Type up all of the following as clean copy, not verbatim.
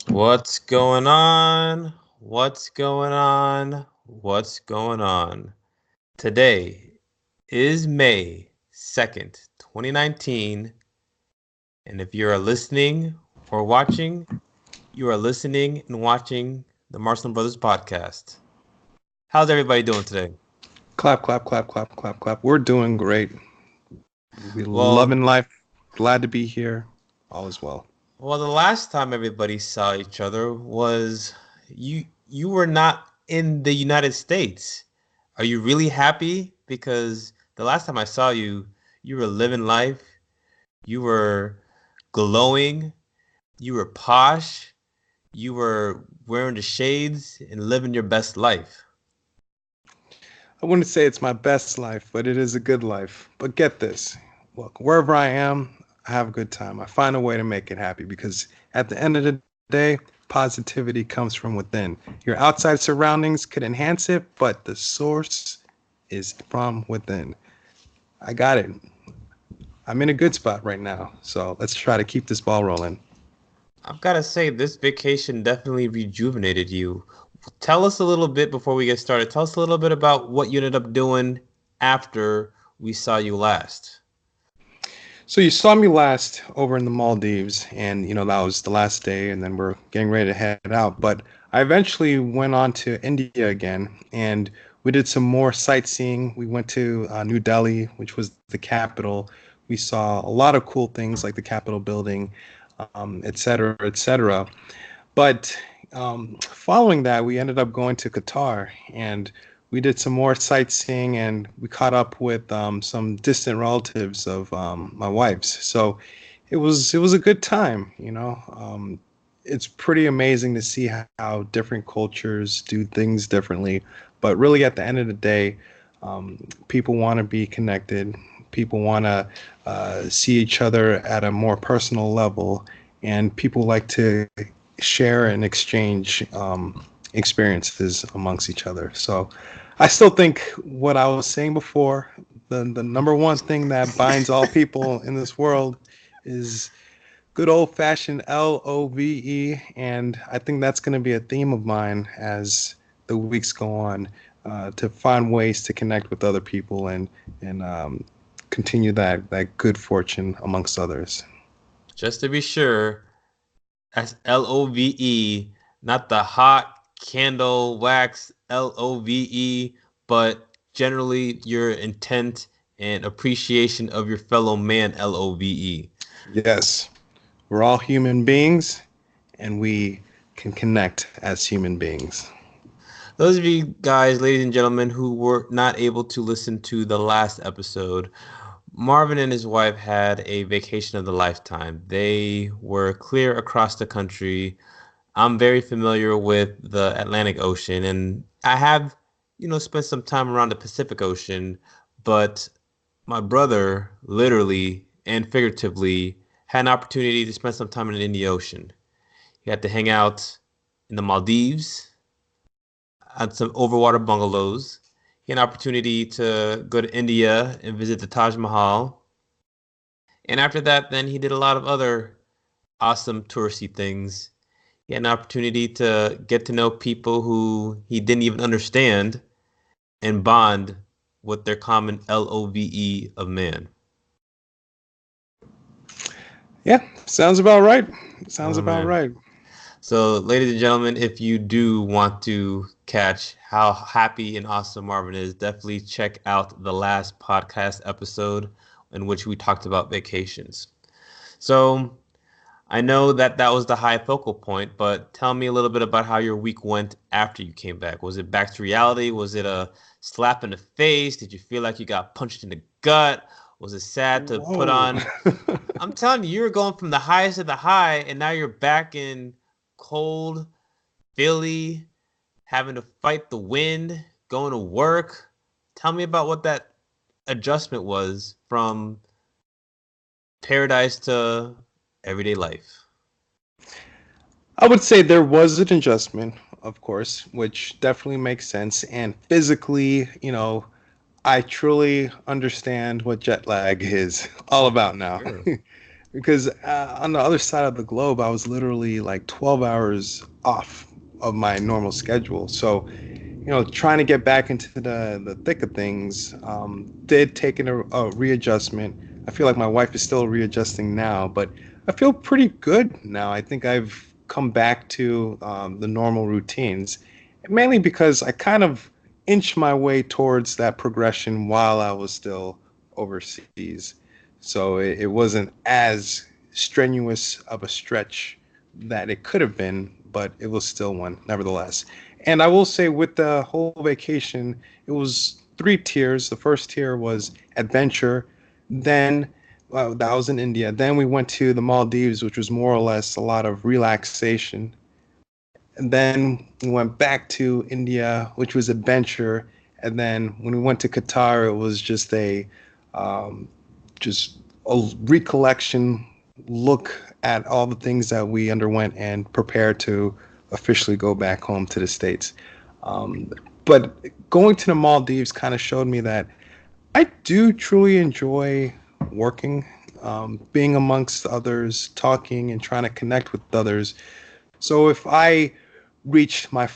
What's going on? What's going on? What's going on? Today is May 2nd, 2019, and if you are listening or watching, you are listening and watching the Marston Brothers podcast. How's everybody doing today? Clap, clap, clap, clap, clap, clap. We're doing great. We Well, loving life. Glad to be here. All is well. well, the last time everybody saw each other was you were not in the United States. Are you really happy? Because the last time I saw you, you were living life, you were glowing, you were posh, you were wearing the shades and living your best life. I wouldn't say it's my best life, but it is a good life. But get this. Look, wherever I am, I have a good time. I find a way to make it happy because at the end of the day, positivity comes from within. Your outside surroundings could enhance it, but the source is from within. I got it. I'm in a good spot right now. So let's try to keep this ball rolling. I've got to say, this vacation definitely rejuvenated you. Tell us a little bit before we get started. Tell us a little bit about what you ended up doing after we saw you last. So you saw me last over in the Maldives, and that was the last day, and then we're getting ready to head out. But I eventually went on to India again, and we did some more sightseeing. We went to New Delhi, which was the capital. We saw a lot of cool things like the Capitol building, et cetera, et cetera. But following that, we ended up going to Qatar, and we did some more sightseeing, and we caught up with some distant relatives of my wife's. So it was a good time. It's pretty amazing to see how different cultures do things differently. But really, at the end of the day, people want to be connected. People want to see each other at a more personal level, and people like to share and exchange experiences amongst each other. So I still think what I was saying before, the number one thing that binds all people in this world is good old fashioned LOVE. And I think that's going to be a theme of mine as the weeks go on, to find ways to connect with other people and continue that good fortune amongst others. Just to be sure, that's LOVE, not the hot candle wax LOVE, but generally your intent and appreciation of your fellow man LOVE. Yes, we're all human beings and we can connect as human beings. Those of you guys, ladies and gentlemen, who were not able to listen to the last episode, Marvin and his wife had a vacation of the lifetime. They were clear across the country. I'm very familiar with the Atlantic Ocean, and I have, spent some time around the Pacific Ocean, but my brother literally and figuratively had an opportunity to spend some time in the Indian Ocean. He had to hang out in the Maldives at some overwater bungalows. He had an opportunity to go to India and visit the Taj Mahal. And after that, then he did a lot of other awesome touristy things. He had an opportunity to get to know people who he didn't even understand and bond with their common LOVE of man. Yeah, sounds about right. Sounds Oh about man. right. So, ladies and gentlemen, if you do want to catch how happy and awesome Marvin is, definitely check out the last podcast episode in which we talked about vacations. So, I know that that was the high focal point, but tell me a little bit about how your week went after you came back. Was it back to reality? Was it a slap in the face? Did you feel like you got punched in the gut? Was it sad to put Whoa. on? I'm telling you, you were going from the highest of the high, and now you're back in cold Philly, having to fight the wind, going to work. Tell me about what that adjustment was from paradise to everyday life. I would say there was an adjustment, of course, which definitely makes sense. And physically, I truly understand what jet lag is all Oh, about for now. sure. because on the other side of the globe, I was literally like 12 hours off of my normal schedule. So, trying to get back into the thick of things did take a readjustment. I feel like my wife is still readjusting now, but I feel pretty good now. I think I've come back to the normal routines, mainly because I kind of inched my way towards that progression while I was still overseas. So it wasn't as strenuous of a stretch that it could have been, but it was still one, nevertheless. And I will say, with the whole vacation, it was three tiers. The first tier was adventure. Then, well, that was in India. Then we went to the Maldives, which was more or less a lot of relaxation. And then we went back to India, which was adventure. And then when we went to Qatar, it was um, just a recollection look at all the things that we underwent and prepare to officially go back home to the States. Um, but going to the Maldives kind of showed me that I do truly enjoy working, being amongst others, talking and trying to connect with others. So if I reached my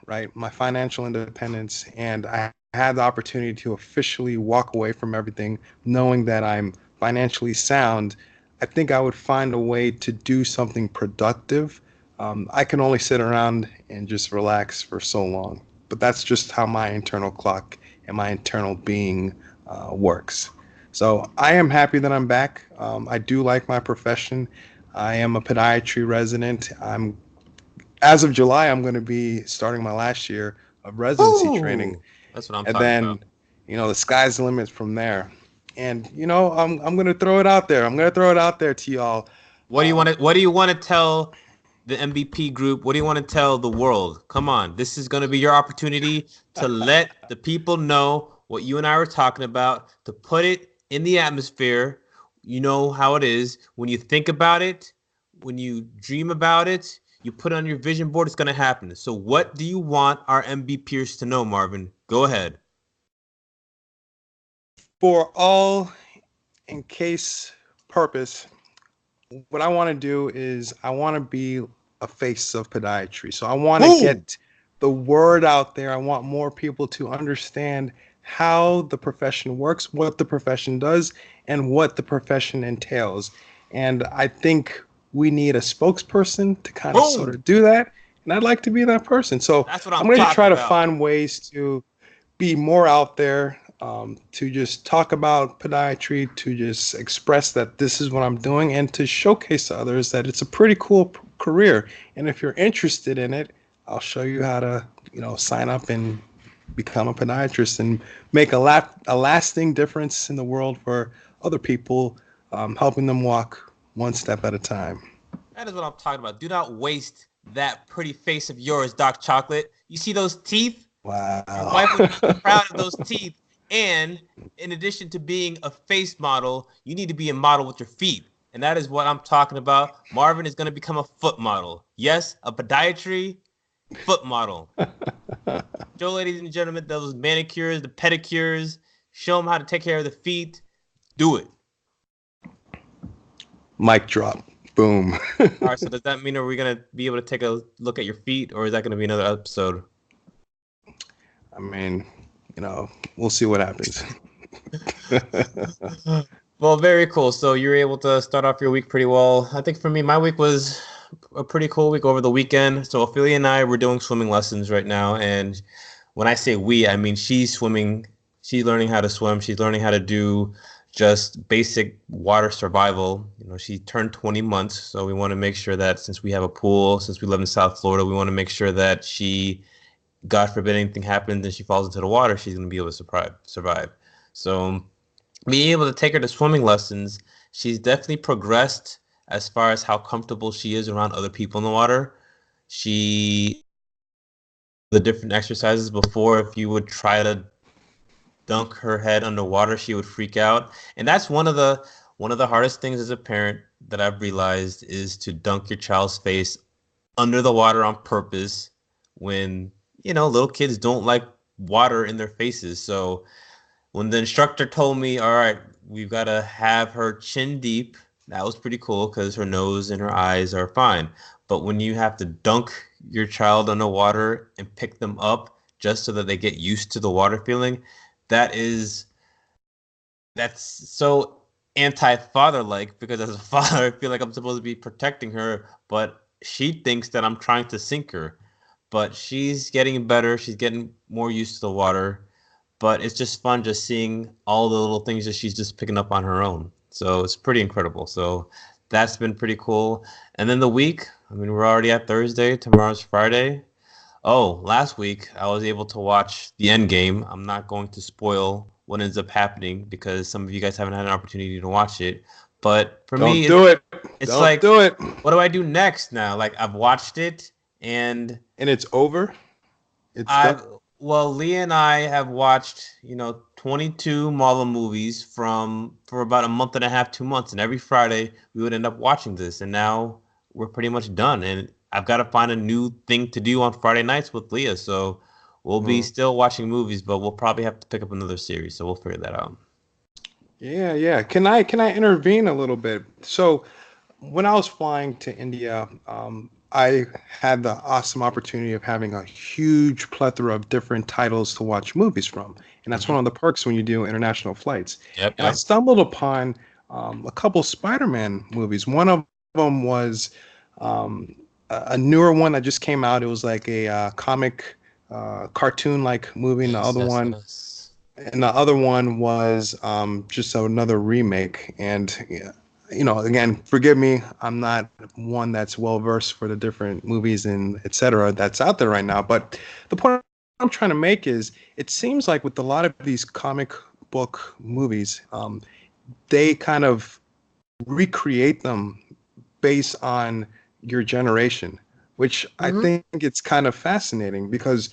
right, my financial independence, and I had the opportunity to officially walk away from everything, knowing that I'm financially sound, I think I would find a way to do something productive. I can only sit around and just relax for so long, but that's just how my internal clock and my internal being works. So I am happy that I'm back. I do like my profession. I am a podiatry resident. I'm As of July, I'm going to be starting my last year of residency training, Oh, that's what I'm and talking about. then, the sky's the limit from there. And I'm going to throw it out there. I'm going to throw it out there to y'all. What do you want to tell the MBP group? What do you want to tell the world? Come on. This is going to be your opportunity to let the people know what you and I were talking about, to put it in the atmosphere. You know how it is. When you think about it, when you dream about it, you put it on your vision board, it's going to happen. So, what do you want our MBPers to know, Marvin? Go ahead. For all in case purpose, what I want to do is I want to be a face of podiatry. So I want to Boom. get the word out there. I want more people to understand how the profession works, what the profession does, and what the profession entails. And I think we need a spokesperson to kind of sort Boom. of do that. And I'd like to be that person. So That's what I'm I'm going to talking try to about. find ways to be more out there, to just talk about podiatry, to just express that this is what I'm doing, and to showcase to others that it's a pretty cool career. And if you're interested in it, I'll show you how to, sign up and become a podiatrist and make a lasting difference in the world for other people, helping them walk one step at a time. That is what I'm talking about. Do not waste that pretty face of yours, Doc Chocolate. You see those teeth? Your Wow. wife would be proud of those teeth. And in addition to being a face model, you need to be a model with your feet. And that is what I'm talking about. Marvin is going to become a foot model. Yes, a podiatry foot model. Show, ladies and gentlemen, those manicures, the pedicures. Show them how to take care of the feet. Do it. Mic drop. Boom. All right. So does that mean are we gonna be able to take a look at your feet, or is that gonna be another episode? I mean, we'll see what happens. Well, very cool. So you're able to start off your week pretty well. I think for me, my week was a pretty cool week over the weekend. So Ophelia and I were doing swimming lessons right now, and when I say we, I mean she's swimming. She's learning how to swim. She's learning how to do just basic water survival. She turned 20 months, so we want to make sure that since we have a pool, since we live in South Florida, we want to make sure that she, God forbid anything happens and she falls into the water, she's going to be able to survive. So being able to take her to swimming lessons, she's definitely progressed as far as how comfortable she is around other people in the water. She the different exercises before, if you would try to dunk her head underwater, she would freak out. And that's one of the hardest things as a parent that I've realized is to dunk your child's face under the water on purpose when, little kids don't like water in their faces. So when the instructor told me, all right, we've got to have her chin deep, That was pretty cool because her nose and her eyes are fine. But when you have to dunk your child underwater and pick them up just so that they get used to the water feeling, that is that's so anti-father like because as a father I feel like I'm supposed to be protecting her, but she thinks that I'm trying to sink her. But she's getting better, she's getting more used to the water, but it's just fun just seeing all the little things that she's just picking up on her own. So it's pretty incredible. So that's been pretty cool. And then the week, I mean, we're already at Thursday, tomorrow's Friday. Oh, last week I was able to watch the end game. I'm not going to spoil what ends up happening because some of you guys haven't had an opportunity to watch it. But for Don't me, do it. it's Don't like, do it. what do I do next now? Like I've watched it and And it's over. It's done. I well, Leah and I have watched, 22 Marvel movies from for about a month and a half, 2 months, and every Friday we would end up watching this, and now we're pretty much done. And I've got to find a new thing to do on Friday nights with Leah, so we'll be Hmm. still watching movies, but we'll probably have to pick up another series, so we'll figure that out. Yeah, yeah. Can I intervene a little bit? So when I was flying to India, I had the awesome opportunity of having a huge plethora of different titles to watch movies from, and that's Hmm. one of the perks when you do international flights. Yep, And I yep. stumbled upon a couple Spider-Man movies. One of them was a newer one that just came out. It was like a comic, cartoon-like movie, and the Yes, other yes, one yes. was just another remake. And again, forgive me, I'm not one that's well versed for the different movies and etc. that's out there right now. But the point I'm trying to make is, it seems like with a lot of these comic book movies, they kind of recreate them based on your generation, which I Hmm. think it's kind of fascinating because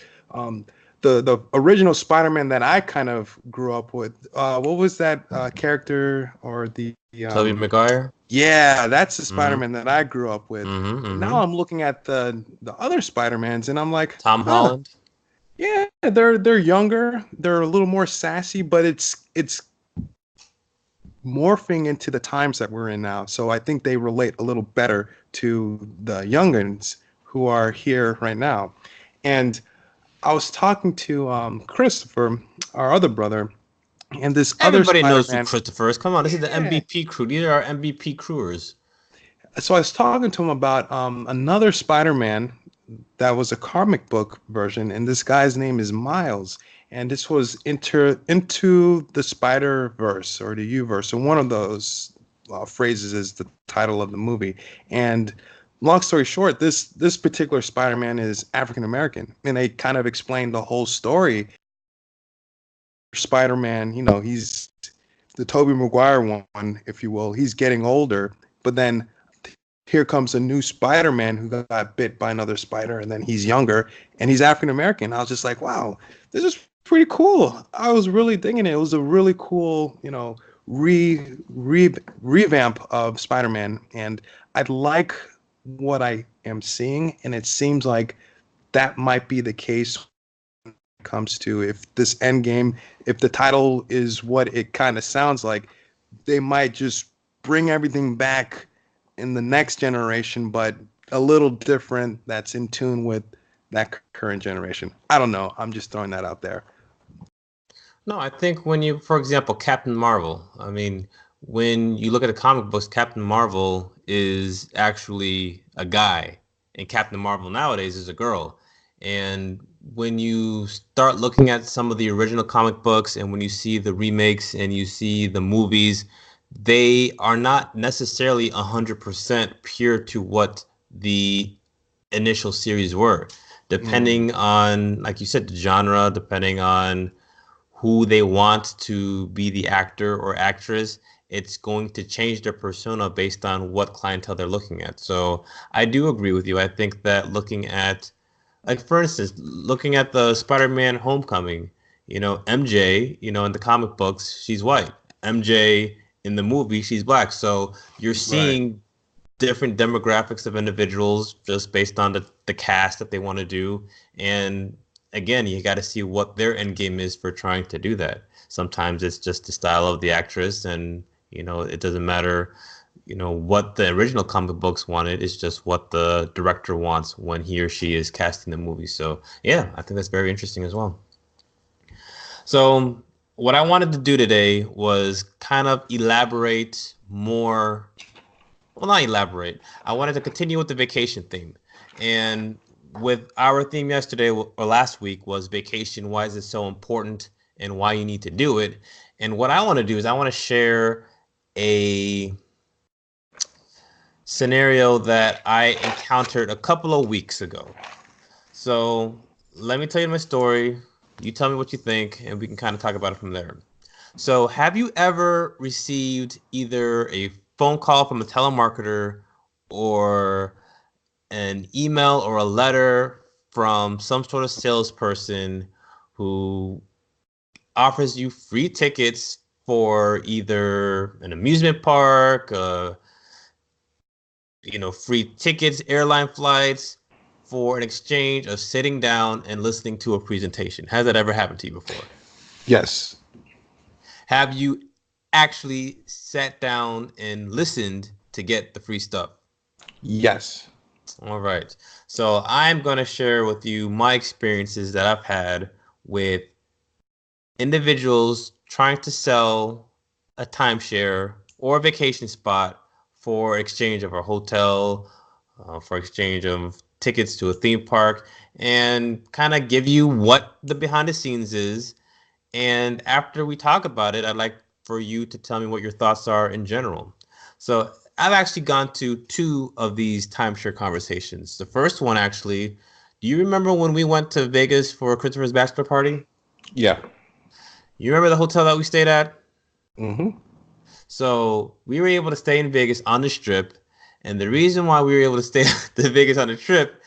the original Spider-Man that I kind of grew up with, what was that character or the Tobey Maguire. yeah, that's the Hmm. Spider-Man that I grew up with. Hmm. Now Hmm. I'm looking at the other Spider-Mans and I'm like, Tom huh, Holland. yeah, they're younger, they're a little more sassy, but it's morphing into the times that we're in now. So I think they relate a little better to the youngins who are here right now. And I was talking to Christopher, our other brother, and this other Everybody knows who Spider-Man. Christopher is. Come on, this is the Yeah. MBP crew. These are our MBP crewers. So I was talking to him about another Spider-Man that was a comic book version, and this guy's name is Miles. And this was into the Spider Verse or the U Verse. So one of those phrases is the title of the movie. And long story short, this particular Spider-Man is African American, and they kind of explained the whole story. Spider-Man, he's the Tobey Maguire one, if you will. He's getting older, but then here comes a new Spider-Man who got bit by another spider, and then he's younger and he's African American. I was just like, wow, this is pretty cool. I was really digging it. It was a really cool, revamp of Spider-Man, and I like what I am seeing, and it seems like that might be the case when it comes to if this end game, if the title is what it kind of sounds like, they might just bring everything back in the next generation, but a little different that's in tune with that current generation. I don't know. I'm just throwing that out there. No, I think when you, for example, Captain Marvel, I mean, when you look at the comic books, Captain Marvel is actually a guy, and Captain Marvel nowadays is a girl. And when you start looking at some of the original comic books and when you see the remakes and you see the movies, they are not necessarily 100% pure to what the initial series were, Mm, depending on, like you said, the genre, depending on who they want to be the actor or actress, it's going to change their persona based on what clientele they're looking at. So I do agree with you. I think that looking at, like, for instance, looking at the Spider-Man Homecoming, MJ, in the comic books, she's white. MJ in the movie, she's black. So you're right. seeing different demographics of individuals just based on the cast that they want to do. And again, you got to see what their end game is for trying to do that. Sometimes it's just the style of the actress, and it doesn't matter. what the original comic books wanted. It's just what the director wants when he or she is casting the movie. So yeah, I think that's very interesting as well. So what I wanted to do today was kind of elaborate more. Well, not elaborate. I wanted to continue with the vacation theme. And with our theme yesterday or last week was vacation. Why is it so important and why you need to do it? And what I want to do is I want to share a scenario that I encountered a couple of weeks ago. So let me tell you my story. You tell me what you think, and we can kind of talk about it from there. So, have you ever received either a phone call from a telemarketer or an email or a letter from some sort of salesperson who offers you free tickets for either an amusement park, free tickets, airline flights, for an exchange of sitting down and listening to a presentation? Has that ever happened to you before? Yes. Have you actually sat down and listened to get the free stuff? Yes. All right. So I'm going to share with you my experiences that I've had with individuals trying to sell a timeshare or a vacation spot for exchange of a hotel, for exchange of tickets to a theme park, and kind of give you what the behind the scenes is. And after we talk about it, I'd like for you to tell me what your thoughts are in general. So I've actually gone to two of these timeshare conversations. The first one, actually, do you remember when we went to Vegas for Christopher's bachelor party? Yeah. You remember the hotel that we stayed at? Mm-hmm. So we were able to stay in Vegas on the strip. And the reason why we were able to stay to Vegas on the trip,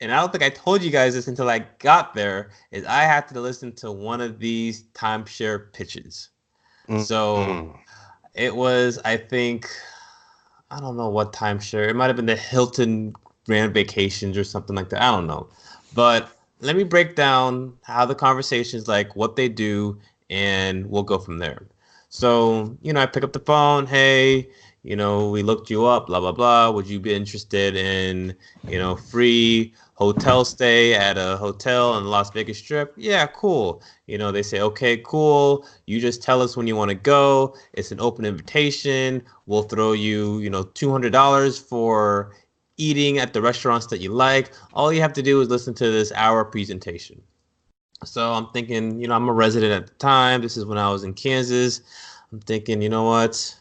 and I don't think I told you guys this until I got there, is I had to listen to one of these timeshare pitches. So Mm-hmm. it was, I think, I don't know what timeshare. It might have been the Hilton Grand Vacations or something like that. I don't know. But let me break down how the conversations like, what they do, and we'll go from there. So, I pick up the phone. Hey, we looked you up, blah, blah, blah. Would you be interested in, free hotel stay at a hotel on the Las Vegas Strip? Yeah, cool. They say, okay, cool. You just tell us when you want to go. It's an open invitation. We'll throw you, $200 for eating at the restaurants that you like. All you have to do is listen to this hour presentation. So I'm thinking, I'm a resident at the time. This is when I was in Kansas. I'm thinking, you know what?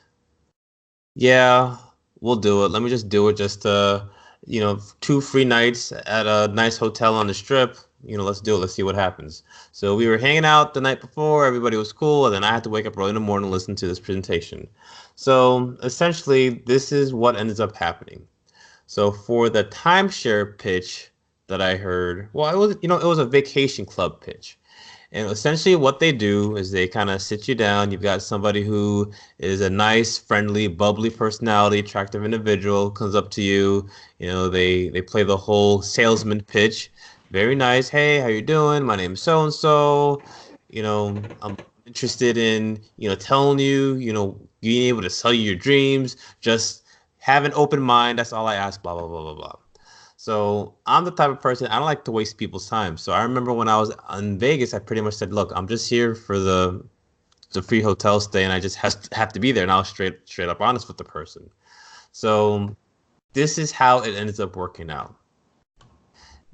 Yeah, we'll do it. Let me just do it. Just two free nights at a nice hotel on the strip. Let's do it. Let's see what happens. So we were hanging out the night before. Everybody was cool, and then I had to wake up early in the morning and listen to this presentation. So essentially, this is what ends up happening. So for the timeshare pitch that I heard, well, it was a vacation club pitch. And essentially, what they do is they kind of sit you down. You've got somebody who is a nice, friendly, bubbly personality, attractive individual comes up to you. They play the whole salesman pitch. Very nice. Hey, how you doing? My name's so and so. I'm interested in telling you being able to sell you your dreams. Just have an open mind. That's all I ask. Blah blah blah blah blah. So I'm the type of person I don't like to waste people's time. So I remember when I was in Vegas, I pretty much said, "Look, I'm just here for the free hotel stay, and I just have to be there." And I was straight up honest with the person. So this is how it ends up working out.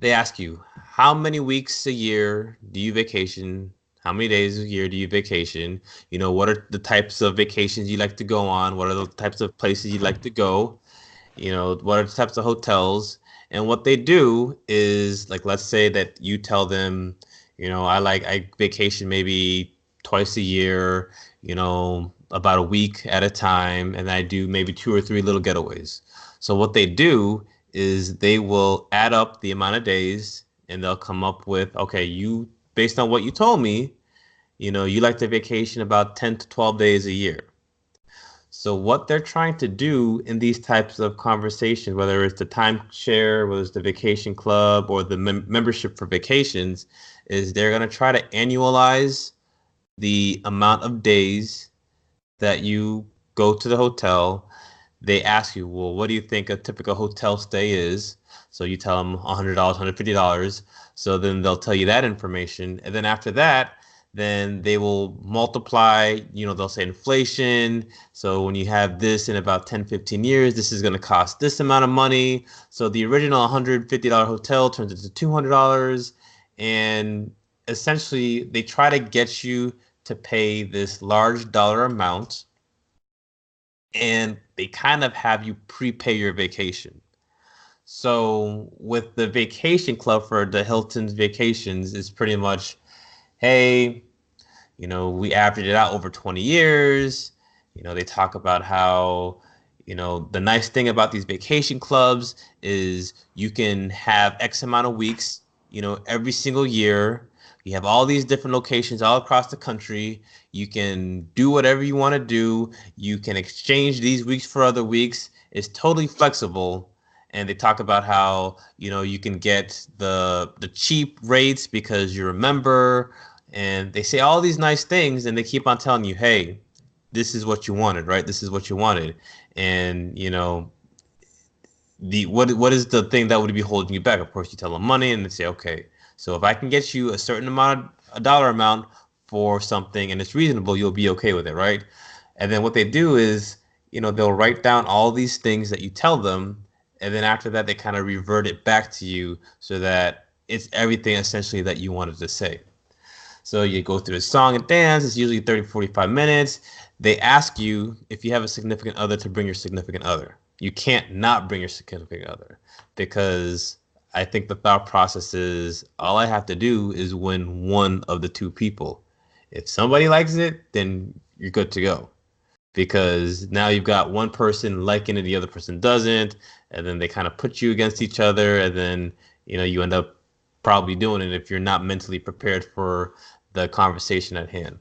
They ask you, how many weeks a year do you vacation? How many days a year do you vacation? What are the types of vacations you like to go on? What are the types of places you like to go? What are the types of hotels? And what they do is, like, let's say that you tell them, I vacation maybe twice a year, about a week at a time, and I do maybe two or three little getaways. So what they do is they will add up the amount of days and they'll come up with, okay, you, based on what you told me, you like to vacation about 10 to 12 days a year. So what they're trying to do in these types of conversations, whether it's the timeshare, whether it's the vacation club, or the membership for vacations, is they're going to try to annualize the amount of days that you go to the hotel. they ask you, well, what do you think a typical hotel stay is? So you tell them $100, $150. So then they'll tell you that information. And then after that, then they will multiply, they'll say inflation. So when you have this in about 10, 15 years, this is going to cost this amount of money. So the original $150 hotel turns into $200. And essentially, they try to get you to pay this large dollar amount, and they kind of have you prepay your vacation. So with the vacation club for the Hilton's vacations, it's pretty much, hey, we averaged it out over 20 years. They talk about how, the nice thing about these vacation clubs is you can have X amount of weeks, every single year. You have all these different locations all across the country. You can do whatever you want to do. You can exchange these weeks for other weeks. It's totally flexible. And they talk about how, you can get the cheap rates because you're a member, and they say all these nice things, and they keep on telling you, hey, this is what you wanted, right? This is what you wanted. And the what is the thing that would be holding you back? Of course, you tell them money, and they say, okay, so if I can get you a certain amount, a dollar amount for something, and it's reasonable, you'll be okay with it, right? And then what they do is, they'll write down all these things that you tell them, and then after that, they kind of revert it back to you so that it's everything essentially that you wanted to say. So you go through the song and dance. It's usually 30, 45 minutes. They ask you if you have a significant other to bring your significant other. You can't not bring your significant other, because I think the thought process is all I have to do is win one of the two people. If somebody likes it, then you're good to go, because now you've got one person liking it, the other person doesn't, and then they kind of put you against each other, and then you end up probably doing it if you're not mentally prepared for the conversation at hand.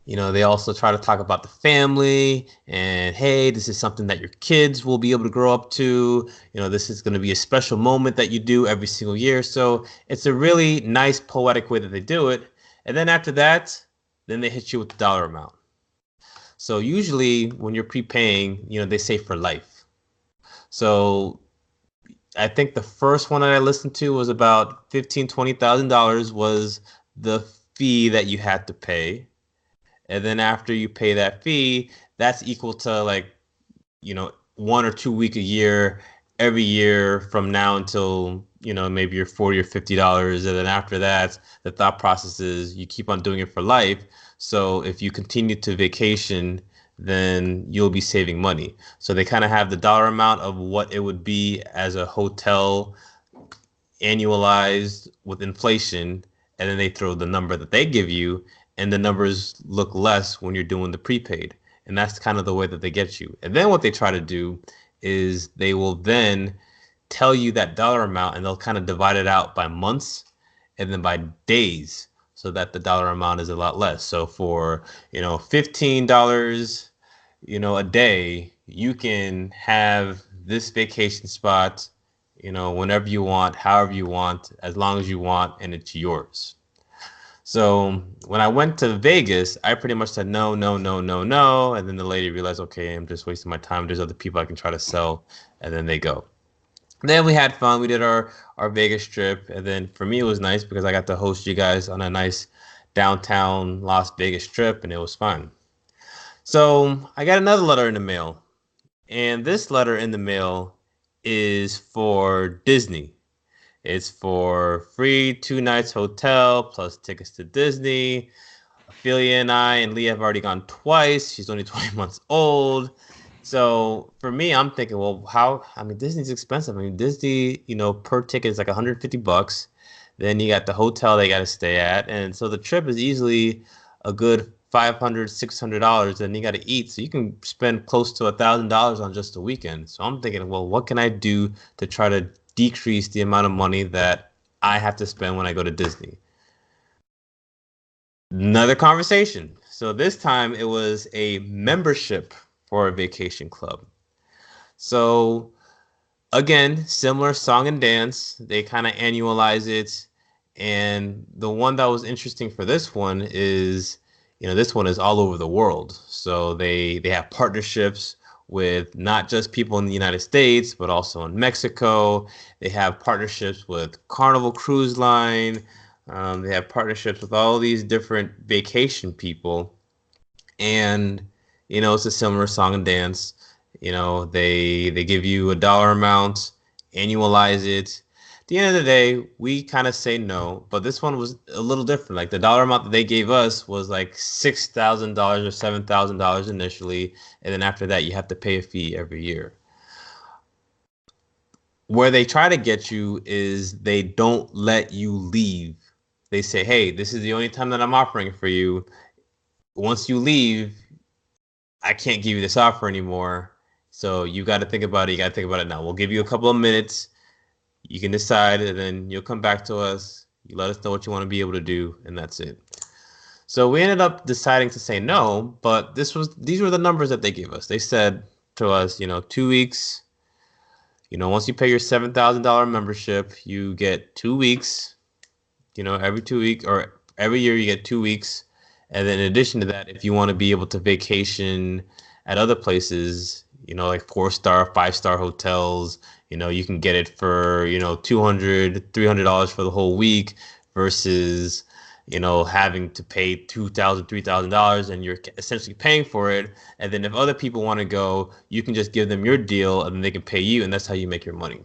They also try to talk about the family and, hey, this is something that your kids will be able to grow up to. This is going to be a special moment that you do every single year. So it's a really nice poetic way that they do it. And then after that, then they hit you with the dollar amount. So usually when you're prepaying, they say for life. So I think the first one that I listened to was about $15,000, $20,000 was the fee that you had to pay. And then after you pay that fee, that's equal to like, 1 or 2 week a year, every year from now until, maybe you're 40 or $50. And then after that, the thought process is you keep on doing it for life. So if you continue to vacation, then you'll be saving money. So they kind of have the dollar amount of what it would be as a hotel annualized with inflation, and then they throw the number that they give you, and the numbers look less when you're doing the prepaid. And that's kind of the way that they get you. And then what they try to do is they will then tell you that dollar amount, and they'll kind of divide it out by months and then by days, so that the dollar amount is a lot less. So for, $15, a day, you can have this vacation spot, whenever you want, however you want, as long as you want, and it's yours. So when I went to Vegas, I pretty much said no, no, no, no, no. And then the lady realized, okay, I'm just wasting my time. There's other people I can try to sell. And then they go. And then we had fun. We did our Vegas trip. And then for me, it was nice because I got to host you guys on a nice downtown Las Vegas trip, and it was fun. So I got another letter in the mail. And this letter in the mail is for Disney. It's for free 2 nights hotel plus tickets to Disney. Ophelia and I and Leah have already gone twice. She's only 20 months old. So for me, I'm thinking, well, how? I mean, Disney's expensive. I mean, Disney, per ticket is like $150. Then you got the hotel they got to stay at, and so the trip is easily a good $500, $600. Then you got to eat, so you can spend close to $1,000 on just a weekend. So I'm thinking, well, what can I do to try to decrease the amount of money that I have to spend when I go to Disney? Another conversation. So this time it was a membership for a vacation club. So again, similar song and dance. They kind of annualize it. And the one that was interesting for this one is, this one is all over the world. So they have partnerships with not just people in the United States, but also in Mexico. They have partnerships with Carnival Cruise Line. They have partnerships with all these different vacation people, and it's a similar song and dance. They give you a dollar amount, annualize it. At the end of the day, we kind of say no, but this one was a little different. Like the dollar amount that they gave us was like $6,000 or $7,000 initially, and then after that, you have to pay a fee every year. Where they try to get you is they don't let you leave. They say, "Hey, this is the only time that I'm offering for you. Once you leave, I can't give you this offer anymore. So you got to think about it. You got to think about it now. We'll give you a couple of minutes. You can decide, and then you'll come back to us. You let us know what you want to be able to do, and that's it." So we ended up deciding to say no, but these were the numbers that they gave us. They said to us, 2 weeks. Once you pay your $7,000 membership, you get 2 weeks. Every 2 weeks or every year you get 2 weeks. And then in addition to that, if you want to be able to vacation at other places, like 4-star, 5-star hotels, you can get it for, $200, $300 for the whole week versus, having to pay $2,000, $3,000 and you're essentially paying for it. And then if other people want to go, you can just give them your deal and then they can pay you. And that's how you make your money.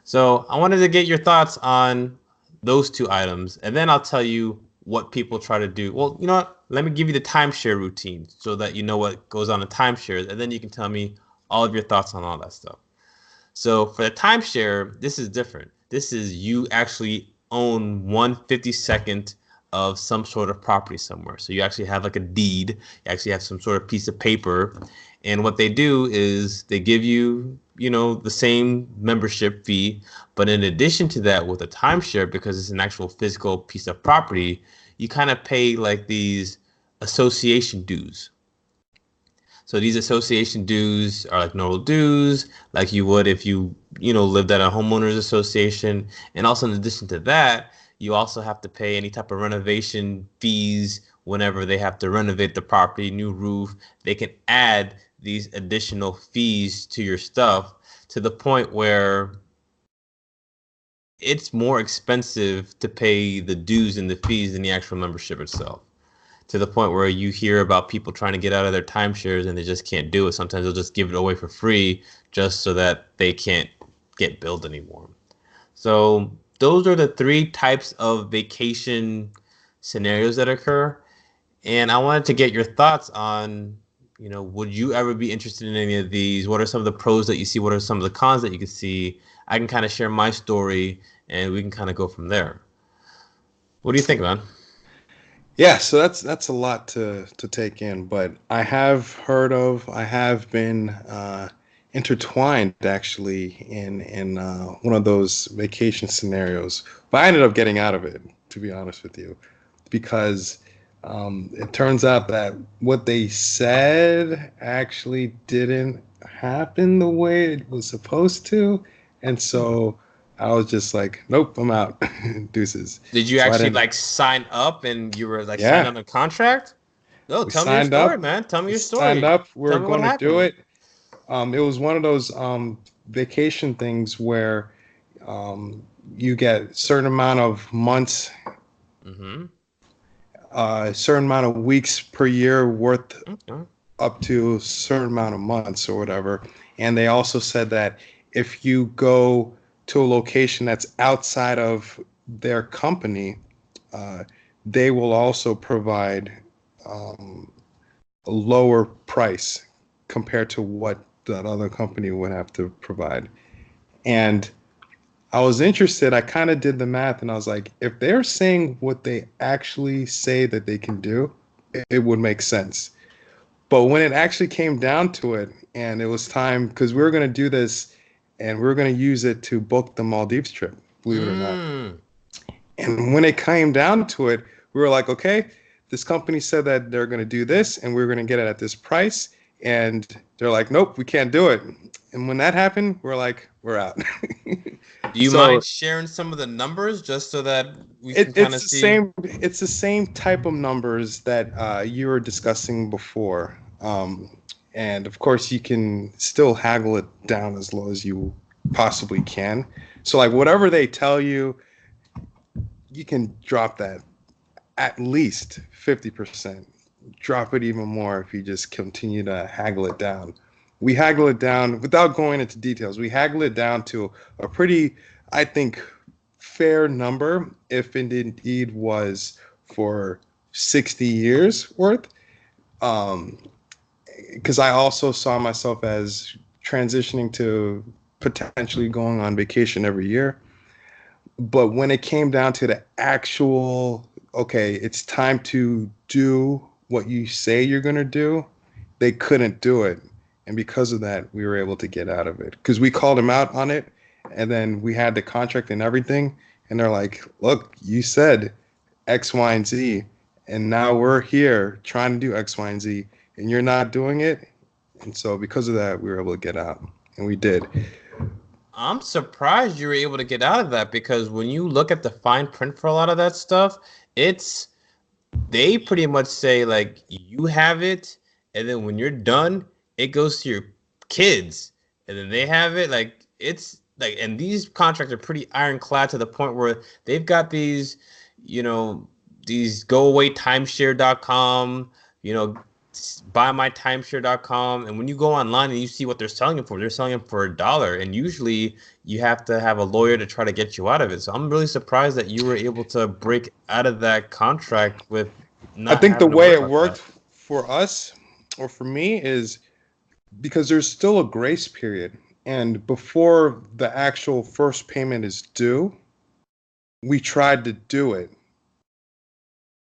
So I wanted to get your thoughts on those two items, and then I'll tell you what people try to do. Well, you know what? Let me give you the timeshare routine so that you know what goes on in timeshares, and then you can tell me all of your thoughts on all that stuff. So for the timeshare, this is different. This is you actually own 1/52nd of some sort of property somewhere. So you actually have like a deed. You actually have some sort of piece of paper. And what they do is they give you, the same membership fee. But in addition to that, with a timeshare, because it's an actual physical piece of property, you kind of pay like these association dues. So these association dues are like normal dues, like you would if you lived at a homeowners association. And also in addition to that, you also have to pay any type of renovation fees whenever they have to renovate the property, new roof. They can add these additional fees to your stuff to the point where it's more expensive to pay the dues and the fees than the actual membership itself, to the point where you hear about people trying to get out of their timeshares and they just can't do it. Sometimes they'll just give it away for free just so that they can't get billed anymore. So those are the three types of vacation scenarios that occur. And I wanted to get your thoughts on, would you ever be interested in any of these? What are some of the pros that you see? What are some of the cons that you can see? I can kind of share my story and we can kind of go from there. What do you think, man? Yeah, so that's a lot to take in, but I have been intertwined actually in one of those vacation scenarios, but I ended up getting out of it, to be honest with you, because it turns out that what they said actually didn't happen the way it was supposed to, and so I was just like, nope, I'm out, deuces. Did you So I actually didn't. like sign up and you were like signed Yeah, on a contract? No, we tell me your signed story, up. man. Tell me We your signed story. up. We Tell were me what going to do happened. it. It was one of those vacation things where um, you get a certain amount of months, Mm-hmm. a certain amount of weeks per year worth Okay. up to a certain amount of months or whatever. And they also said that if you go to a location that's outside of their company, uh, they will also provide um, a lower price compared to what that other company would have to provide. And I was interested. I kind of did the math and I was like, if they're saying what they actually say that they can do, it would make sense. But when it actually came down to it, and it was time, because we were going to do this and we were going to use it to book the Maldives trip, believe it or not. Mm. And when it came down to it, we were like, okay, this company said that they're going to do this and we are going to get it at this price. And they're like, nope, we can't do it. And when that happened, we're like, we're out. Do you So mind sharing some of the numbers just so that we can it, kind it's of the see? same. It's the same type of numbers that you were discussing before. And of course, you can still haggle it down as low as you possibly can. So, like, whatever they tell you, you can drop that at least 50%. Drop it even more if you just continue to haggle it down. We haggle it down without going into details. We haggle it down to a pretty, I think, fair number if it indeed was for 60 years worth. Um, because I also saw myself as transitioning to potentially going on vacation every year. But when it came down to the actual, okay, it's time to do what you say you're going to do, they couldn't do it. And because of that, we were able to get out of it because we called them out on it. And then we had the contract and everything. And they're like, look, you said X, Y, and Z. And now we're here trying to do X, Y, and Z. And you're not doing it. And so because of that, we were able to get out. And we did. I'm surprised you were able to get out of that because when you look at the fine print for a lot of that stuff, it's they pretty much say like you have it, and then when you're done, it goes to your kids, and then they have it. Like it's like, and these contracts are pretty ironclad to the point where they've got these, you know, these go away timeshare.com, you know, buymytimeshare.com, and when you go online and you see what they're selling it for, they're selling it for $1, and usually you have to have a lawyer to try to get you out of it. So I'm really surprised that you were able to break out of that contract with I not think the having to way worry it about that. worked for us or for me is because there's still a grace period. And before the actual first payment is due, we tried to do it.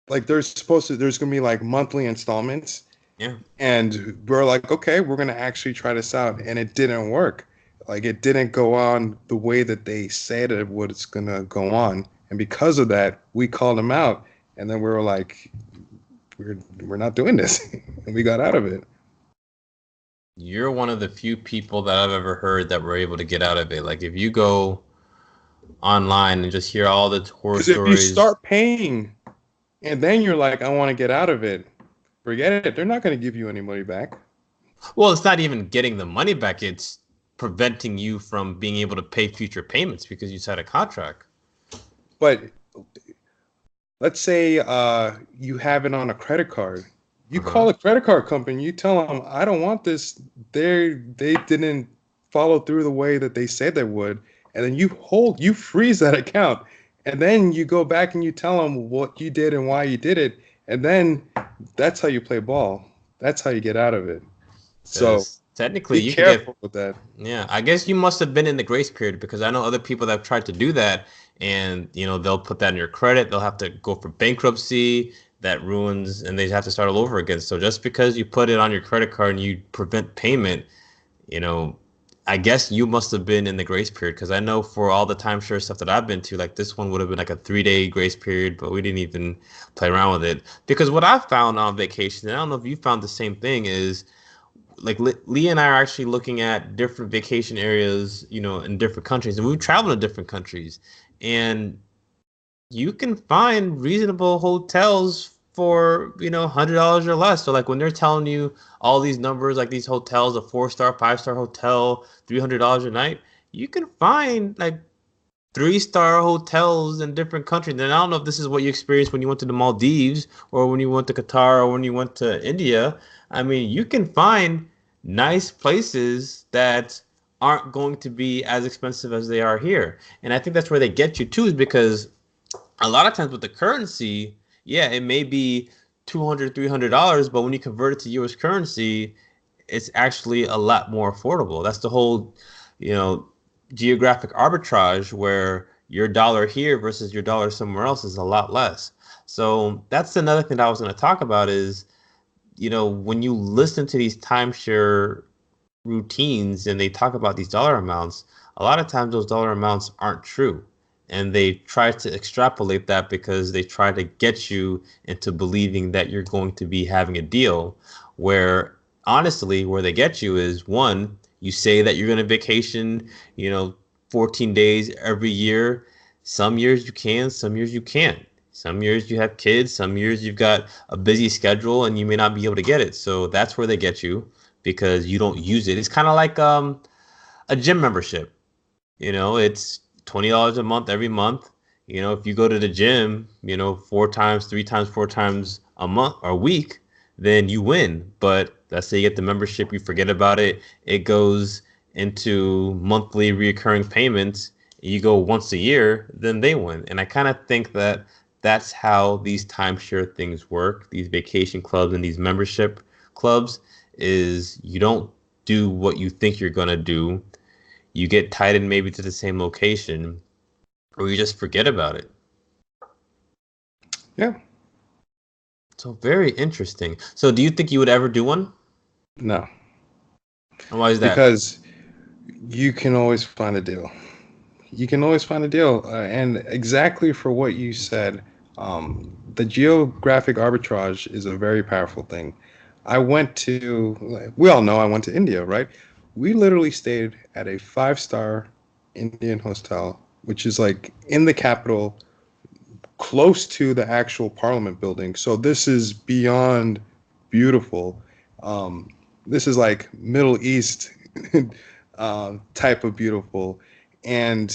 Like there's going to be like monthly installments. Yeah. And we're like, okay, we're going to actually try this out. And it didn't work. Like it didn't go on the way that they said it was going to go on. And because of that, we called them out. And then we were like, we're not doing this. And we got out of it. You're one of the few people that I've ever heard that were able to get out of it. Like if you go online and just hear all the horror Because if you stories. start paying and then you're like, I want to get out of it, forget it. They're not going to give you any money back. Well, it's not even getting the money back, it's preventing you from being able to pay future payments because you signed a contract. But let's say you have it on a credit card. You Uh-huh. call a credit card company, you tell them, I don't want this. They didn't follow through the way that they said they would. And then you freeze that account. And then you go back and you tell them what you did and why you did it. And then that's how you play ball. That's how you get out of it. So Because technically be you could get, careful with that. yeah, I guess you must have been in the grace period because I know other people that have tried to do that and, you know, they'll put that in your credit. They'll have to go for bankruptcy. That ruins, and they have to start all over again. So just because you put it on your credit card and you prevent payment, you know, I guess you must have been in the grace period because I know for all the timeshare stuff that I've been to, like this one would have been like a 3 day grace period, but we didn't even play around with it. Because what I found on vacation, and I don't know if you found the same thing, is like Lee and I are actually looking at different vacation areas, you know, in different countries, and we've traveled to different countries, and you can find reasonable hotels for, you know, $100 or less. So like when they're telling you all these numbers, like these hotels, a 4-star, 5-star hotel, $300 a night, you can find like 3-star hotels in different countries. And I don't know if this is what you experienced when you went to the Maldives or when you went to Qatar or when you went to India. I mean, you can find nice places that aren't going to be as expensive as they are here. And I think that's where they get you too, is because a lot of times with the currency, yeah, it may be $200, $300, but when you convert it to US currency, it's actually a lot more affordable. That's the whole, you know, geographic arbitrage where your dollar here versus your dollar somewhere else is a lot less. So that's another thing that I was going to talk about is, you know, when you listen to these timeshare routines and they talk about these dollar amounts, a lot of times those dollar amounts aren't true. And they try to extrapolate that because they try to get you into believing that you're going to be having a deal where honestly, where they get you is one, you say that you're going to vacation, you know, 14 days every year. Some years you can, some years you can't. Some years you have kids, some years you've got a busy schedule and you may not be able to get it. So that's where they get you. because you don't use it. It's kind of like a gym membership. It's $20 a month every month. If you go to the gym, 4 times, 3 times, 4 times a month or a week, then you win. But let's say you get the membership, you forget about it, it goes into monthly recurring payments, you go once a year, then they win. And I kind of think that that's how these timeshare things work, these vacation clubs and these membership clubs, is you don't do what you think you're going to do, you get tied in maybe to the same location, or you just forget about it. Yeah. So very interesting. So do you think you would ever do one? No, And why is that? because you can always find a deal. You can always find a deal. And exactly for what you said, the geographic arbitrage is a very powerful thing. We all know I went to India, right? We literally stayed at a five-star Indian hostel, which is like in the capital, close to the actual parliament building. So this is beyond beautiful. Um, this is like Middle East type of beautiful. And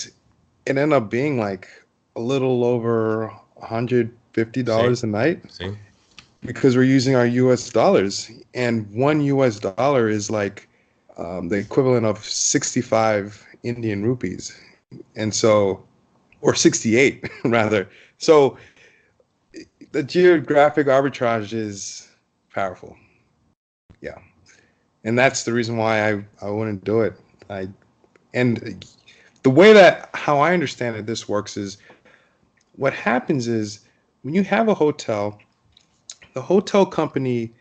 it ended up being like a little over See? $150 a night See? because we're using our US dollars. And one US dollar is like the equivalent of 65 Indian rupees. And so, or 68 rather. So the geographic arbitrage is powerful. Yeah. And that's the reason why I wouldn't do it. And the way that how I understand it this works is what happens is when you have a hotel, the hotel company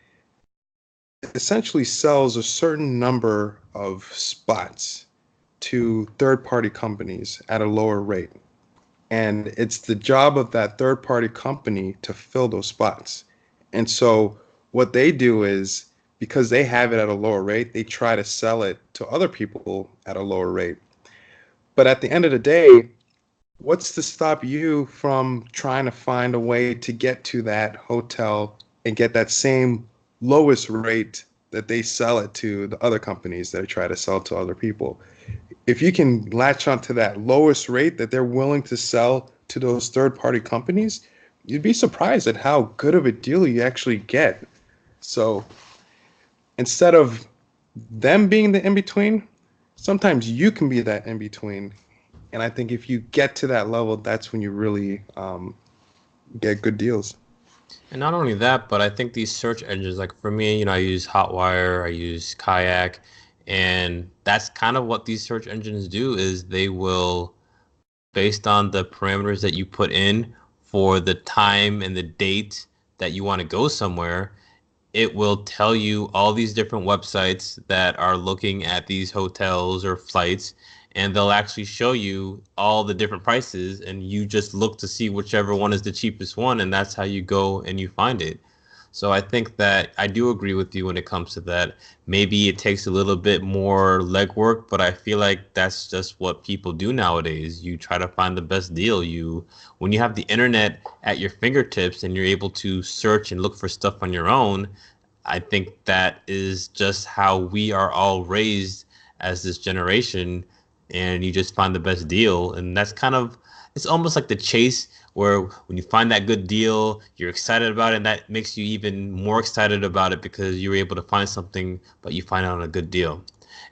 essentially sells a certain number of spots to third party companies at a lower rate. And it's the job of that third party company to fill those spots. And so what they do is because they have it at a lower rate, they try to sell it to other people at a lower rate. But at the end of the day, what's to stop you from trying to find a way to get to that hotel and get that same lowest rate that they sell it to the other companies that try to sell to other people? If you can latch onto that lowest rate that they're willing to sell to those third party companies, you'd be surprised at how good of a deal you actually get. So instead of them being the in between, sometimes you can be that in between. And I think if you get to that level, that's when you really get good deals. And not only that, but I think these search engines, like for me, I use Hotwire, I use Kayak, and that's kind of what these search engines do is they will, based on the parameters that you put in for the time and the date that you want to go somewhere, it will tell you all these different websites that are looking at these hotels or flights, and they'll actually show you all the different prices, and you just look to see whichever one is the cheapest one, and that's how you go and you find it. So I think that I do agree with you when it comes to that. Maybe it takes a little bit more legwork, but I feel like that's just what people do nowadays. You try to find the best deal. When you have the internet at your fingertips and you're able to search and look for stuff on your own, I think that is just how we are all raised as this generation, and you just find the best deal. And that's kind of, it's almost like the chase where when you find that good deal, you're excited about it, and that makes you even more excited about it because you're able to find something, but you find it on a good deal.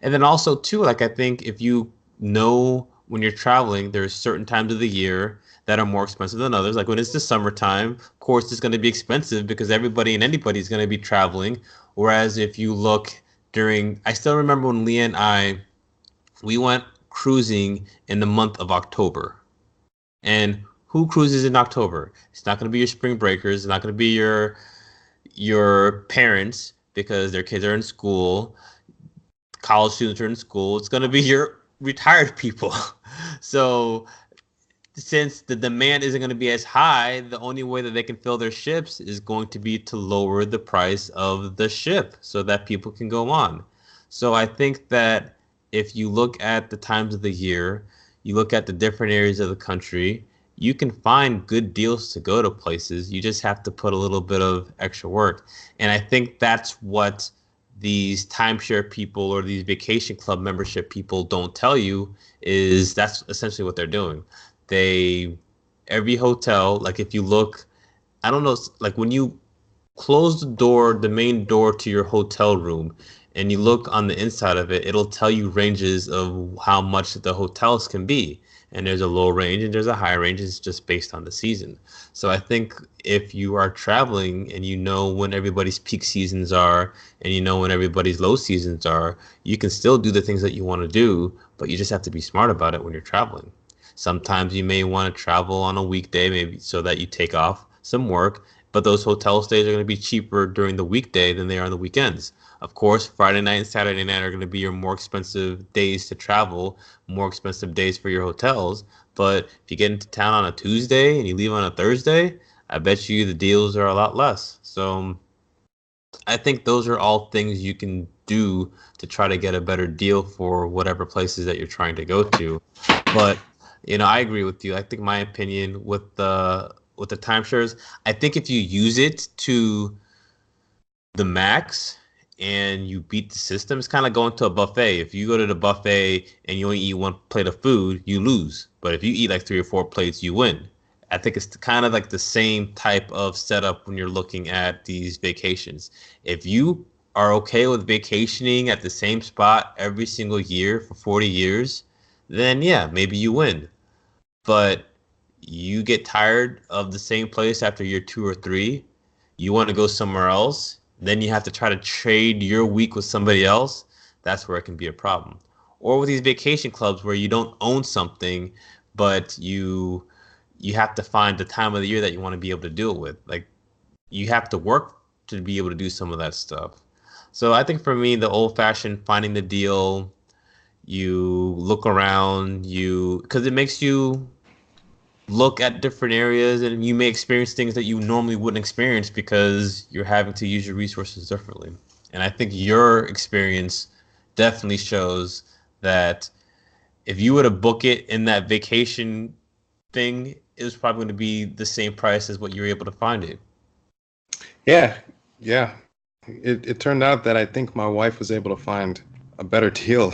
And then also too, like I think if you know when you're traveling, there's certain times of the year that are more expensive than others. Like when it's the summertime, of course, it's going to be expensive because everybody and anybody is going to be traveling. Whereas if you look I still remember when Leah and we went cruising in the month of October. And who cruises in October? It's not going to be your spring breakers. It's not going to be your parents because their kids are in school. College students are in school. It's going to be your retired people. So since the demand isn't going to be as high, the only way that they can fill their ships is going to be to lower the price of the ship so that people can go on. So I think that if you look at the times of the year, you look at the different areas of the country, you can find good deals to go to places. You just have to put a little bit of extra work. And I think that's what these timeshare people or these vacation club membership people don't tell you is that's essentially what they're doing. They every hotel, like if you look, I don't know, like when you close the door, the main door to your hotel room, and you look on the inside of it, it'll tell you ranges of how much the hotels can be. And there's a low range and there's a high range. It's just based on the season. So I think if you are traveling and you know when everybody's peak seasons are and you know when everybody's low seasons are, you can still do the things that you want to do, but you just have to be smart about it when you're traveling. Sometimes you may want to travel on a weekday, maybe so that you take off some work, but those hotel stays are going to be cheaper during the weekday than they are on the weekends. Of course, Friday night and Saturday night are going to be your more expensive days to travel, more expensive days for your hotels. But if you get into town on a Tuesday and you leave on a Thursday, I bet you the deals are a lot less. So I think those are all things you can do to try to get a better deal for whatever places that you're trying to go to. But I agree with you. I think my opinion with the timeshares, I think if you use it to the max and you beat the system, it's kind of going to a buffet. If you go to the buffet and you only eat one plate of food, you lose. But if you eat like three or four plates, you win. I think it's kind of like the same type of setup when you're looking at these vacations. If you are okay with vacationing at the same spot every single year for 40 years, then yeah, maybe you win. But you get tired of the same place after year two or three, you want to go somewhere else, then you have to try to trade your week with somebody else. That's where it can be a problem. Or with these vacation clubs where you don't own something, but you have to find the time of the year that you want to be able to do it with. Like you have to work to be able to do some of that stuff. So I think for me, the old fashioned finding the deal, you look around, because it makes you look at different areas and you may experience things that you normally wouldn't experience because you're having to use your resources differently. And I think your experience definitely shows that if you were to book it in that vacation thing, it was probably going to be the same price as what you were able to find it. Yeah, yeah. It turned out that I think my wife was able to find a better deal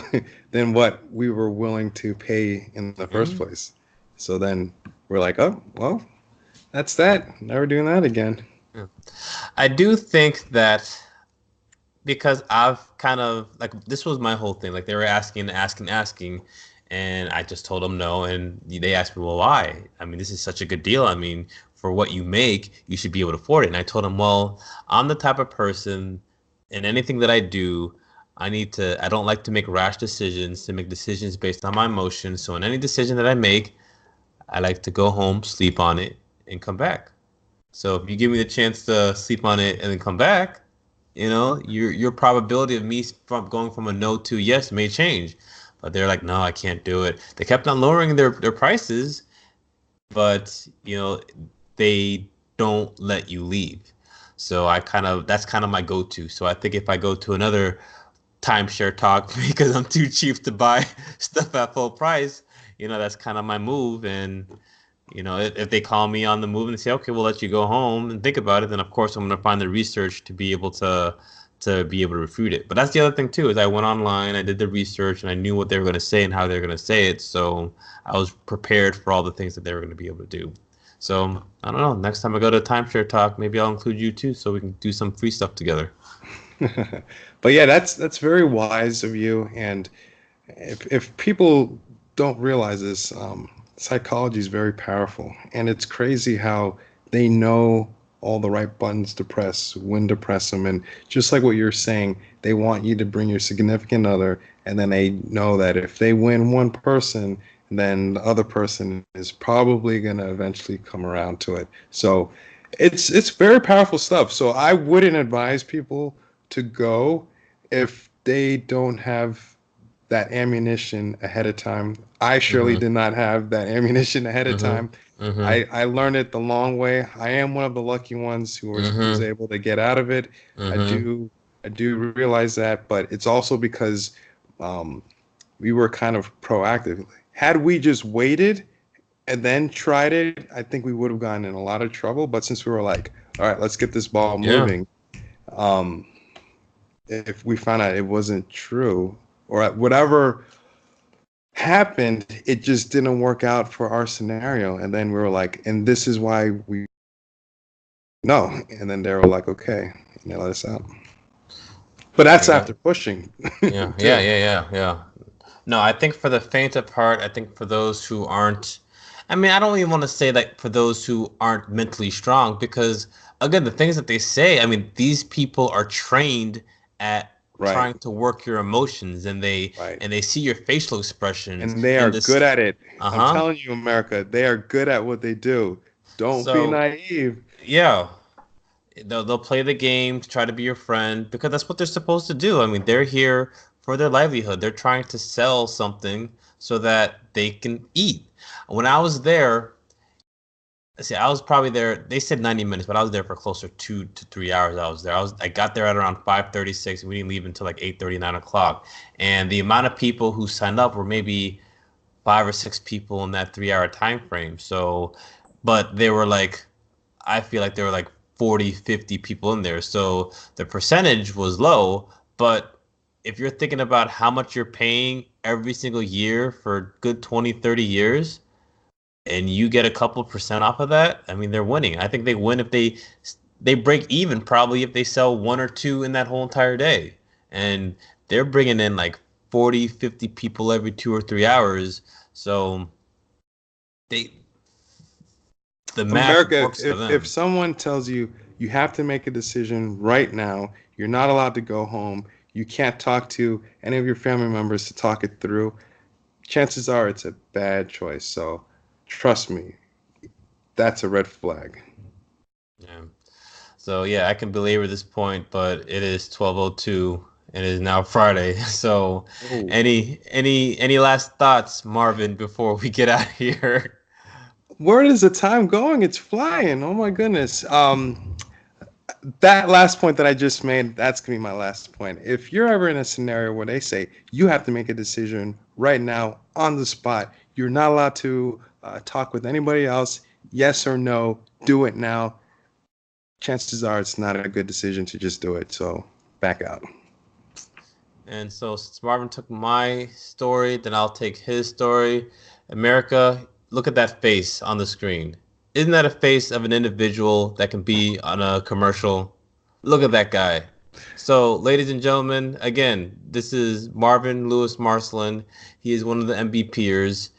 than what we were willing to pay in the first Mhm. place. So then we're like, oh, well, that's that. Never doing that again. Yeah. I do think that because I've kind of like this was my whole thing. Like they were asking, and I just told them no, and they asked me, well, why? I mean, this is such a good deal. I mean, for what you make, you should be able to afford it. And I told them, well, I'm the type of person, in anything that I do, I don't like to make rash decisions, to make decisions based on my emotions. So in any decision that I make, I like to go home, sleep on it, and come back. So if you give me the chance to sleep on it and then come back, your probability of me from going from a no to yes may change. But they're like, no, I can't do it. They kept on lowering their prices, but they don't let you leave. So that's kind of my go-to. So I think if I go to another timeshare talk because I'm too cheap to buy stuff at full price, that's kind of my move. And if they call me on the move and say, okay, we'll let you go home and think about it, then of course I'm going to find the research to be able to refute it. But that's the other thing too, is I went online, I did the research, and I knew what they were going to say and how they were going to say it. So I was prepared for all the things that they were going to be able to do. So I don't know. Next time I go to a timeshare talk, maybe I'll include you too, so we can do some free stuff together. But yeah, that's very wise of you. And if people don't realize this, psychology is very powerful, and it's crazy how they know all the right buttons to press, when to press them, and just like what you're saying, they want you to bring your significant other, and then they know that if they win one person, then the other person is probably going to eventually come around to it. So it's very powerful stuff. So I wouldn't advise people to go if they don't have that ammunition ahead of time. I surely Mm-hmm. did not have that ammunition ahead of Mm-hmm. time. Mm-hmm. I learned it the long way. I am one of the lucky ones who was Mm-hmm. able to get out of it. I Mm-hmm. do I do realize that, but it's also because um, we were kind of proactive. Had we just waited and then tried it, I think we would have gotten in a lot of trouble. But since we were like, all right, let's get this ball Yeah. moving, um, if we found out it wasn't true or whatever happened, it just didn't work out for our scenario. And then we were like, and this is why we know. And then they were like, okay, and they let us out. But that's Yeah, after pushing yeah, yeah, too. yeah, yeah, yeah. No, I think for the faint of heart, I think for those who aren't, I mean, I don't even want to say like for those who aren't mentally strong, because again, the things that they say, I mean, these people are trained at Right, trying to work your emotions, right. and they see your facial expressions And they are and good this, at it. I'm uh-huh. telling you, America, they are good at what they do. Don't be So, naive. yeah, they'll play the game to try to be your friend because that's what they're supposed to do. I mean, they're here for their livelihood. They're trying to sell something so that they can eat. When I was there, see, I was probably there. They said 90 minutes, but I was there for closer to 2 to 3 hours. I got there at around 5:36, and we didn't leave until like 8:30, 9 o'clock. And the amount of people who signed up were maybe 5 or 6 people in that 3 hour time frame. So, but they were like, I feel like there were like 40, 50 people in there. So the percentage was low, but if you're thinking about how much you're paying every single year for good 20, 30 years, and you get a couple percent off of that, I mean, they're winning. I think they win if they break even probably if they sell one or two in that whole entire day. And they're bringing in like 40, 50 people every 2 or 3 hours. So they the math America, works for if them. someone tells you you have to make a decision right now, you're not allowed to go home, you can't talk to any of your family members to talk it through, chances are it's a bad choice. So trust me, that's a red flag. Yeah. So yeah, I can belabor this point, but it is 12:02 and it is now Friday. So Oh, any last thoughts, Marvin, before we get out of here? where is the time going? It's flying. Oh my goodness. That last point that I just made, that's gonna be my last point. If you're ever in a scenario where they say you have to make a decision right now on the spot, you're not allowed to talk with anybody else, yes or no, do it now. Chances are it's not a good decision to just do it. So back out. And so since Marvin took my story, then I'll take his story. America, look at that face on the screen. Isn't that a face of an individual that can be on a commercial? Look at that guy. So, ladies and gentlemen, again, this is Marvin Lewis Marcelin. He is one of the MBPers.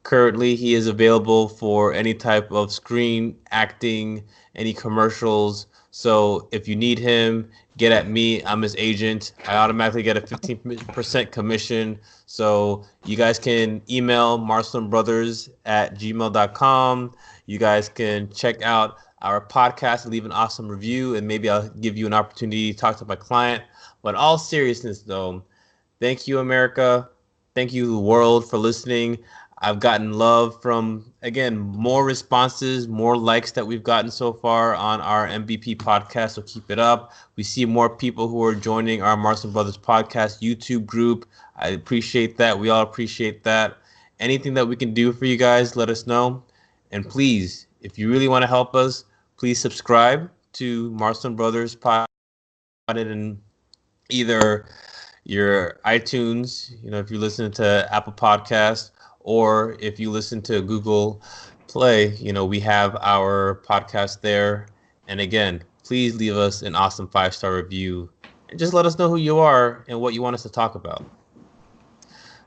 Currently, he is available for any type of screen acting, any commercials. So if you need him, get at me. I'm his agent. I automatically get a 15% commission. So you guys can email marcelinbrothers@gmail.com. You guys can check out our podcast, leave an awesome review, and maybe I'll give you an opportunity to talk to my client. But in all seriousness, though, thank you, America. Thank you, world, for listening. I've gotten love from, again, more responses, more likes that we've gotten so far on our MBP podcast. So keep it up. We see more people who are joining our Marson Brothers podcast YouTube group. I appreciate that. We all appreciate that. Anything that we can do for you guys, let us know. And please, if you really want to help us, please subscribe to Marston Brothers podcast in either your iTunes, if you listen to Apple Podcasts, or if you listen to Google Play, we have our podcast there. And again, please leave us an awesome 5-star review and just let us know who you are and what you want us to talk about.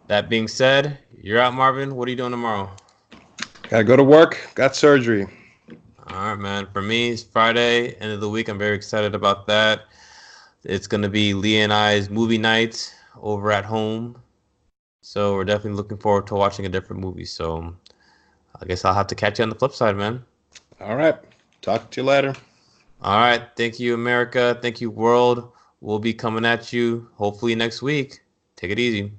That being said, you're out, Marvin. What are you doing tomorrow? Gotta go to work. Got surgery. All right, man. For me, it's Friday, end of the week. I'm very excited about that. It's going to be Lee and I's movie night over at home. So we're definitely looking forward to watching a different movie. So I guess I'll have to catch you on the flip side, man. All right. Talk to you later. All right. Thank you, America. Thank you, world. We'll be coming at you hopefully next week. Take it easy.